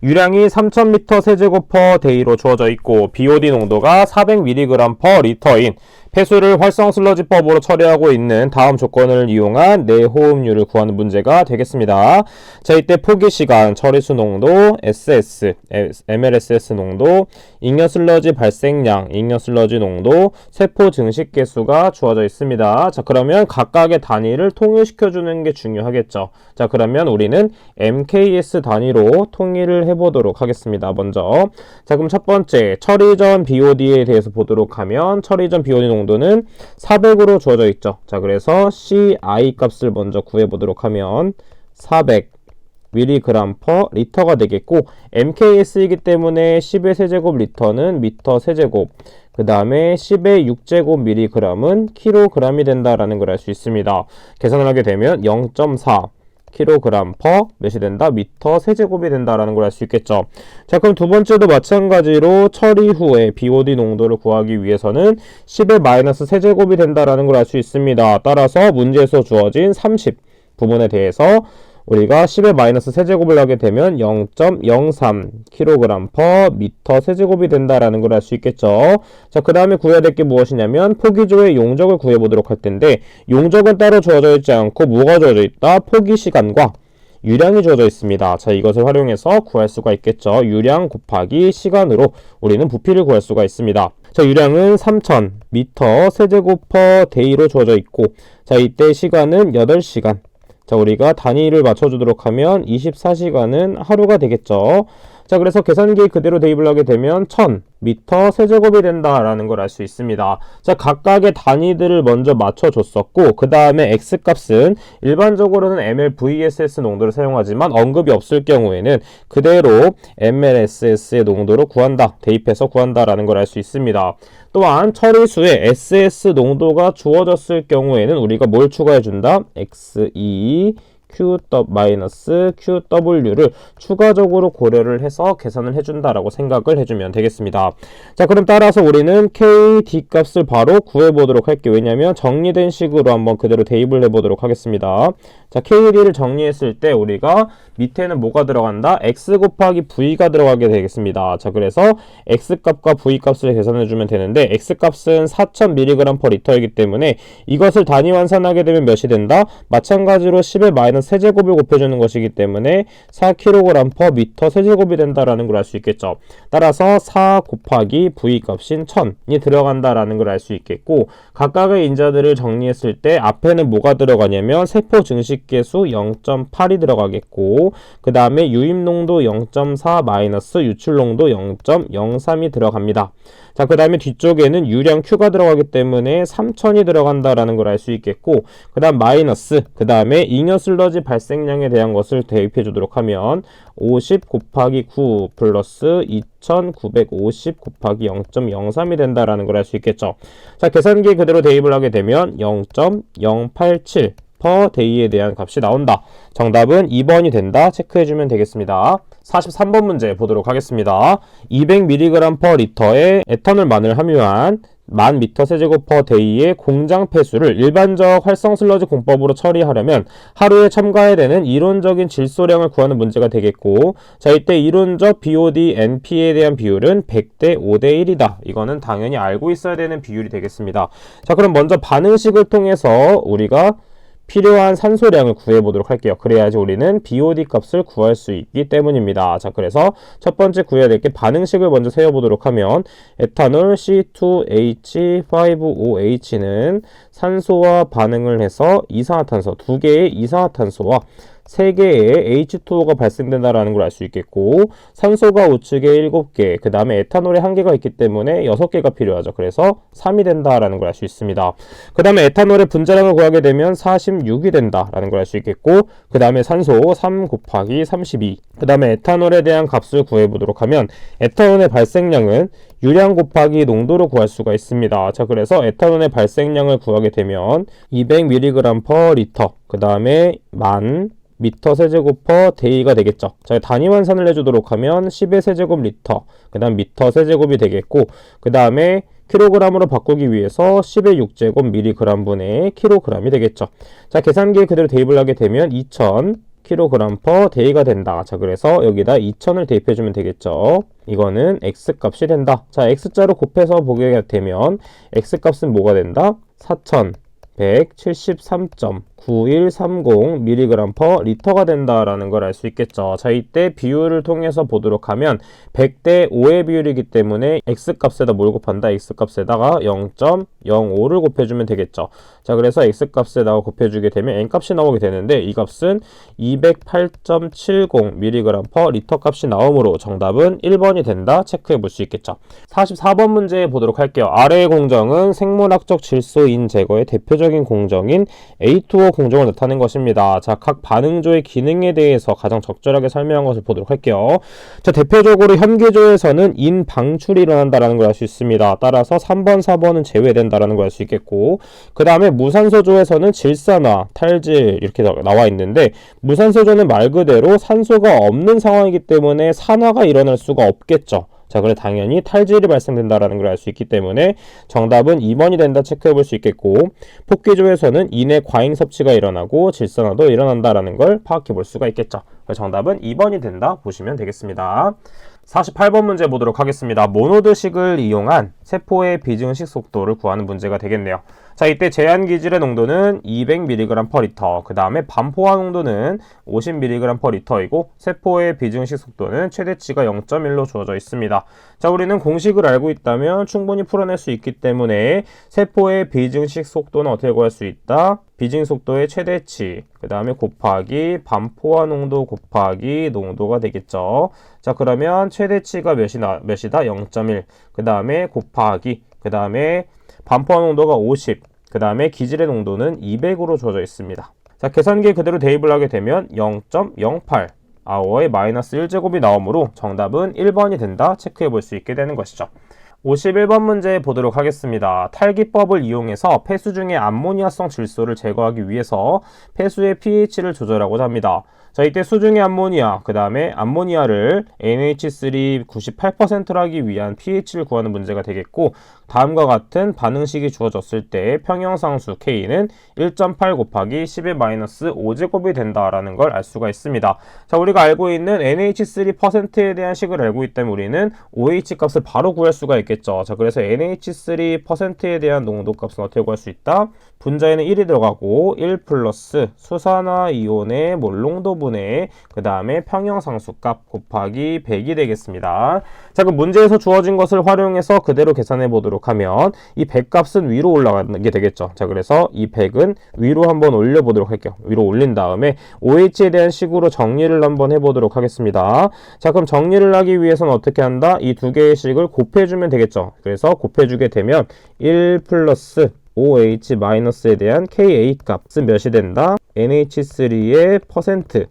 유량이 3000m 세제곱 퍼 데이로 주어져 있고 BOD 농도가 400mg 퍼 리터인 폐수를 활성 슬러지법으로 처리하고 있는 다음 조건을 이용한 내호흡률을 구하는 문제가 되겠습니다. 자, 이때 포기 시간, 처리수 농도, SS, MLSS 농도, 잉여 슬러지 발생량, 잉여 슬러지 농도, 세포 증식 개수가 주어져 있습니다. 자, 그러면 각각의 단위를 통일시켜주는 게 중요하겠죠. 자, 그러면 우리는 MKS 단위로 통일을 해보도록 하겠습니다. 먼저, 자, 그럼 첫 번째 처리 전 BOD에 대해서 보도록 하면 처리 전 BOD 농도는 400으로 주어져 있죠. 자, 그래서 CI 값을 먼저 구해보도록 하면 400mg per 리터가 되겠고, MKS이기 때문에 10의 세제곱 리터는 미터 세제곱, 그 다음에 10의 6제곱 mg은 kg이 된다라는 걸 알 수 있습니다. 계산을 하게 되면 0.4 kg per 몇이 된다? 미터 세제곱이 된다라는 걸 알 수 있겠죠. 자, 그럼 두 번째도 마찬가지로 처리 후에 BOD 농도를 구하기 위해서는 10의 마이너스 세제곱이 된다라는 걸 알 수 있습니다. 따라서 문제에서 주어진 30 부분에 대해서 우리가 10의 마이너스 세제곱을 하게 되면 0.03 kg per 미터 세제곱이 된다라는 걸 알 수 있겠죠. 자, 그 다음에 구해야 될 게 무엇이냐면 포기조의 용적을 구해보도록 할 텐데, 용적은 따로 주어져 있지 않고 뭐가 주어져 있다? 포기 시간과 유량이 주어져 있습니다. 자, 이것을 활용해서 구할 수가 있겠죠. 유량 곱하기 시간으로 우리는 부피를 구할 수가 있습니다. 자, 유량은 3000m 세제곱 per day로 주어져 있고, 자, 이때 시간은 8시간. 자, 우리가 단위를 맞춰주도록 하면 24시간은 하루가 되겠죠. 자, 그래서 계산기에 그대로 대입을 하게 되면 1000m 세제곱이 된다라는 걸 알 수 있습니다. 자, 각각의 단위들을 먼저 맞춰줬었고, 그 다음에 X값은 일반적으로는 ml/VSS 농도를 사용하지만 언급이 없을 경우에는 그대로 MLSS의 농도를 구한다, 대입해서 구한다라는 걸 알 수 있습니다. 또한 처리수에 SS 농도가 주어졌을 경우에는 우리가 뭘 추가해준다? XE QW를 추가적으로 고려를 해서 계산을 해준다라고 생각을 해주면 되겠습니다. 자, 그럼 따라서 우리는 KD 값을 바로 구해보도록 할게요. 왜냐하면 정리된 식으로 한번 그대로 대입을 해보도록 하겠습니다. 자, KD를 정리했을 때 우리가 밑에는 뭐가 들어간다? X 곱하기 V가 들어가게 되겠습니다. 자, 그래서 X값과 V값을 계산해주면 되는데, X값은 4000mg per 리터이기 때문에 이것을 단위 환산하게 되면 몇이 된다? 마찬가지로 10의 마이너스 세제곱을 곱해주는 것이기 때문에 4kg per 미터 세제곱이 된다라는 걸 알 수 있겠죠. 따라서 4 곱하기 V값인 1000이 들어간다라는 걸 알 수 있겠고, 각각의 인자들을 정리했을 때 앞에는 뭐가 들어가냐면 세포 증식계수 0.8이 들어가겠고, 그 다음에 유입농도 0.4 마이너스 유출농도 0.03이 들어갑니다. 자, 그 다음에 뒤쪽에는 유량 Q가 들어가기 때문에 3000이 들어간다라는 걸 알 수 있겠고, 그 다음 마이너스, 그 다음에 잉여 슬러지 발생량에 대한 것을 대입해 주도록 하면 50 곱하기 9 플러스 2950 곱하기 0.03이 된다라는 걸 알 수 있겠죠. 자, 계산기에 그대로 대입을 하게 되면 0.087 per day에 대한 값이 나온다. 정답은 2번이 된다. 체크해주면 되겠습니다. 43번 문제 보도록 하겠습니다. 200mg per 리터의 에탄올만을 함유한 1000m 세제곱 per day의 공장 폐수를 일반적 활성 슬러지 공법으로 처리하려면 하루에 첨가해야 되는 이론적인 질소량을 구하는 문제가 되겠고, 자, 이때 이론적 BOD NP에 대한 비율은 100대 5대 1이다. 이거는 당연히 알고 있어야 되는 비율이 되겠습니다. 자, 그럼 먼저 반응식을 통해서 우리가 필요한 산소량을 구해보도록 할게요. 그래야지 우리는 BOD 값을 구할 수 있기 때문입니다. 자, 그래서 첫 번째 구해야 될 게 반응식을 먼저 세워보도록 하면 에탄올 C2H5OH는 산소와 반응을 해서 이산화탄소, 2개의 이산화탄소와 3개의 H2O가 발생된다라는 걸 알 수 있겠고, 산소가 우측에 7개, 그 다음에 에탄올에 1개가 있기 때문에 6개가 필요하죠. 그래서 3이 된다라는 걸 알 수 있습니다. 그 다음에 에탄올의 분자량을 구하게 되면 46이 된다라는 걸 알 수 있겠고, 그 다음에 산소 3 곱하기 32, 그 다음에 에탄올에 대한 값을 구해보도록 하면 에탄올의 발생량은 유량 곱하기 농도로 구할 수가 있습니다. 자, 그래서 에탄올의 발생량을 구하게 되면 200mg per 리터, 그 다음에 1000m 세제곱 per day가 되겠죠. 자, 단위 환산을 해주도록 하면 10의 세제곱 리터, 그 다음 미터 세제곱이 되겠고, 그 다음에 킬로그램으로 바꾸기 위해서 10의 6제곱 mg 분의 킬로그램이 되겠죠. 자, 계산기에 그대로 대입을 하게 되면 2000 kg/day가 된다. 자, 그래서 여기다 2000을 대입해주면 되겠죠. 이거는 X값이 된다. 자, X자로 곱해서 보게 되면 X값은 뭐가 된다? 4173.9130mg/L가 된다라는 걸 알 수 있겠죠. 자, 이때 비율을 통해서 보도록 하면 100대 5의 비율이기 때문에 X값에다 뭘 곱한다? X값에다가 0.05를 곱해주면 되겠죠. 자, 그래서 X값에다가 곱해주게 되면 N값이 나오게 되는데 이 값은 208.70mg/L 값이 나오므로 정답은 1번이 된다. 체크해 볼 수 있겠죠. 44번 문제 보도록 할게요. 아래의 공정은 생물학적 질소인 제거의 대표적인 공정인 A2O 공정을 나타낸 것입니다. 자, 각 반응조의 기능에 대해서 가장 적절하게 설명한 것을 보도록 할게요. 자, 대표적으로 현기조에서는 인 방출이 일어난다는 걸 알 수 있습니다. 따라서 3번, 4번은 제외된다는 걸 알 수 있겠고, 그 다음에 무산소조에서는 질산화, 탈질 이렇게 나와 있는데, 무산소조는 말 그대로 산소가 없는 상황이기 때문에 산화가 일어날 수가 없겠죠. 자, 그래 당연히 탈질이 발생된다라는 걸 알 수 있기 때문에 정답은 2번이 된다 체크해 볼 수 있겠고, 폭기조에서는 인의 과잉 섭취가 일어나고 질산화도 일어난다라는 걸 파악해 볼 수가 있겠죠. 그래서 정답은 2번이 된다 보시면 되겠습니다. 48번 문제 보도록 하겠습니다. 모노드식을 이용한 세포의 비증식 속도를 구하는 문제가 되겠네요. 자, 이때 제한 기질의 농도는 200mg/L, 그 다음에 반포화 농도는 50mg/L이고 세포의 비증식 속도는 최대치가 0.1로 주어져 있습니다. 자, 우리는 공식을 알고 있다면 충분히 풀어낼 수 있기 때문에 세포의 비증식 속도는 어떻게 구할 수 있다? 비증 속도의 최대치, 그 다음에 곱하기 반포화 농도 곱하기 농도가 되겠죠. 자, 그러면 최대치가 몇이다? 0.1. 그 다음에 곱하기, 그 다음에 반포화 농도가 50, 그 다음에 기질의 농도는 200으로 주어져 있습니다. 자, 계산기에 그대로 대입을 하게 되면 0.08 아워의 마이너스 1제곱이 나오므로 정답은 1번이 된다 체크해 볼 수 있게 되는 것이죠. 51번 문제 보도록 하겠습니다. 탈기법을 이용해서 폐수 중의 암모니아성 질소를 제거하기 위해서 폐수의 pH를 조절하고자 합니다. 자, 이때 수중의 암모니아, 그 다음에 암모니아를 NH3 98%로 하기 위한 pH를 구하는 문제가 되겠고, 다음과 같은 반응식이 주어졌을 때 평형상수 K는 1.8 곱하기 10-5제곱이 된다라는 걸 알 수가 있습니다. 자, 우리가 알고 있는 NH3%에 대한 식을 알고 있다면 우리는 OH 값을 바로 구할 수가 있겠죠. 자, 그래서 NH3%에 대한 농도 값은 어떻게 구할 수 있다? 분자에는 1이 들어가고 1 플러스 수산화 이온의 몰농도 분의 그 다음에 평형상수값 곱하기 100이 되겠습니다. 자, 그 문제에서 주어진 것을 활용해서 그대로 계산해 보도록 하면 이 100값은 위로 올라가게 되겠죠. 자, 그래서 이 100은 위로 한번 올려 보도록 할게요. 위로 올린 다음에 OH에 대한 식으로 정리를 한번 해보도록 하겠습니다. 자, 그럼 정리를 하기 위해서는 어떻게 한다? 이 두 개의 식을 곱해주면 되겠죠. 그래서 곱해주게 되면 1 플러스 OH-에 대한 Ka 값은 몇이 된다? NH3의 %에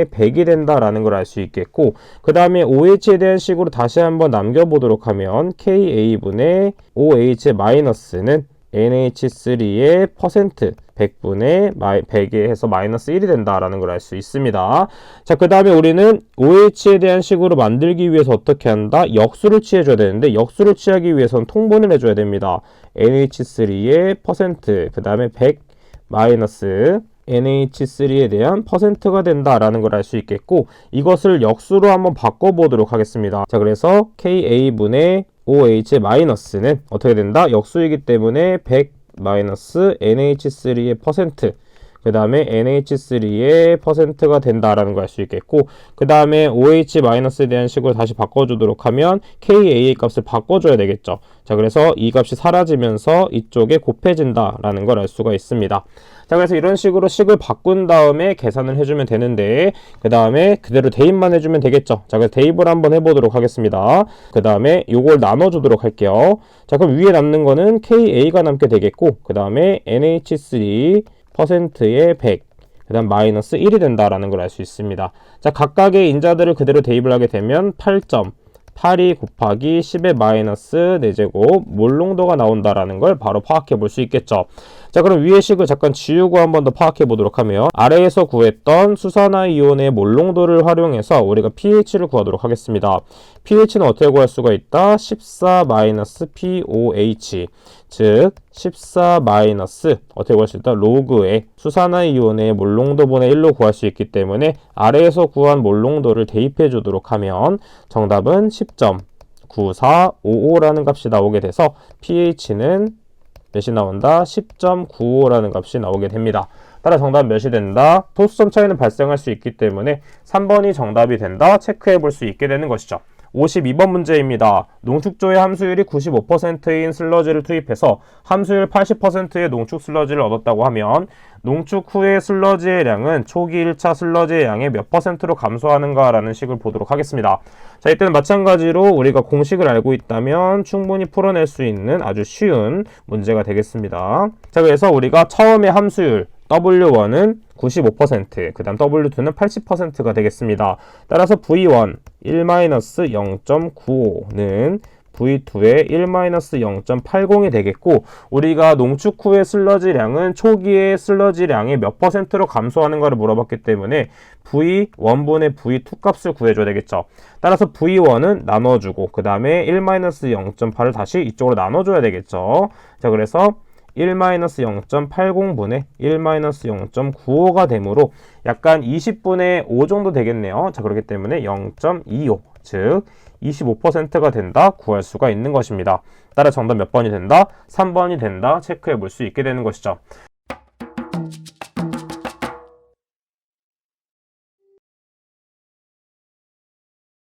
100이 된다라는 걸 알 수 있겠고, 그 다음에 OH에 대한 식으로 다시 한번 남겨보도록 하면 Ka분의 OH-는 NH3의 %, 100분의 100에 해서 마이너스 1이 된다라는 걸 알 수 있습니다. 자, 그 다음에 우리는 OH에 대한 식으로 만들기 위해서 어떻게 한다? 역수를 취해줘야 되는데, 역수를 취하기 위해서는 통분을 해줘야 됩니다. NH3의 %, 그 다음에 100 마이너스 NH3에 대한 %가 된다라는 걸 알 수 있겠고, 이것을 역수로 한번 바꿔보도록 하겠습니다. 자, 그래서 Ka분의 OH-는 어떻게 된다? 역수이기 때문에 100 마이너스 NH3의 %, 그 다음에 NH3의 %가 된다라는 걸 알 수 있겠고, 그 다음에 OH-에 대한 식으로 다시 바꿔주도록 하면 Ka 값을 바꿔줘야 되겠죠. 자, 그래서 이 값이 사라지면서 이쪽에 곱해진다라는 걸 알 수가 있습니다. 자, 그래서 이런 식으로 식을 바꾼 다음에 계산을 해주면 되는데, 그 다음에 그대로 대입만 해주면 되겠죠. 자, 그래서 대입을 한번 해보도록 하겠습니다. 그 다음에 요걸 나눠주도록 할게요. 자, 그럼 위에 남는 거는 Ka가 남게 되겠고, 그 다음에 NH3 %의 100, 그 다음 마이너스 1이 된다라는 걸 알 수 있습니다. 자, 각각의 인자들을 그대로 대입을 하게 되면 8.82 곱하기 10-4제곱 몰농도가 나온다라는 걸 바로 파악해 볼 수 있겠죠. 자, 그럼 위의 식을 잠깐 지우고 한 번 더 파악해 보도록 하면, 아래에서 구했던 수산화 이온의 몰농도를 활용해서 우리가 pH를 구하도록 하겠습니다. pH는 어떻게 구할 수가 있다? 14-POH. 즉 14 마이너스 어떻게 구할 수 있다? 로그의 수산화 이온의 몰농도분의 1로 구할 수 있기 때문에 아래에서 구한 몰농도를 대입해 주도록 하면 정답은 10.9455라는 값이 나오게 돼서 pH는 몇이 나온다? 10.95라는 값이 나오게 됩니다. 따라 정답 몇이 된다? 도수점 차이는 발생할 수 있기 때문에 3번이 정답이 된다. 체크해 볼 수 있게 되는 것이죠. 52번 문제입니다. 농축조의 함수율이 95%인 슬러지를 투입해서 함수율 80%의 농축 슬러지를 얻었다고 하면 농축 후의 슬러지의 양은 초기 1차 슬러지의 양의 몇 %로 감소하는가 라는 식을 보도록 하겠습니다. 자, 이때는 마찬가지로 우리가 공식을 알고 있다면 충분히 풀어낼 수 있는 아주 쉬운 문제가 되겠습니다. 자, 그래서 우리가 처음에 함수율 W1은 95%, 그 다음 W2는 80%가 되겠습니다. 따라서 V1 1-0.95는 V2의 1-0.80이 되겠고, 우리가 농축 후의 슬러지량은 초기의 슬러지량의 몇 %로 감소하는가를 물어봤기 때문에 V1분의 V2 값을 구해줘야 되겠죠. 따라서 V1은 나눠주고 그 다음에 1-0.8을 다시 이쪽으로 나눠줘야 되겠죠. 자, 그래서 1-0.80분의 1-0.95가 되므로 약간 20분의 5 정도 되겠네요. 자, 그렇기 때문에 0.25, 즉 25%가 된다 구할 수가 있는 것입니다. 따라 정답 몇 번이 된다? 3번이 된다 체크해 볼 수 있게 되는 것이죠.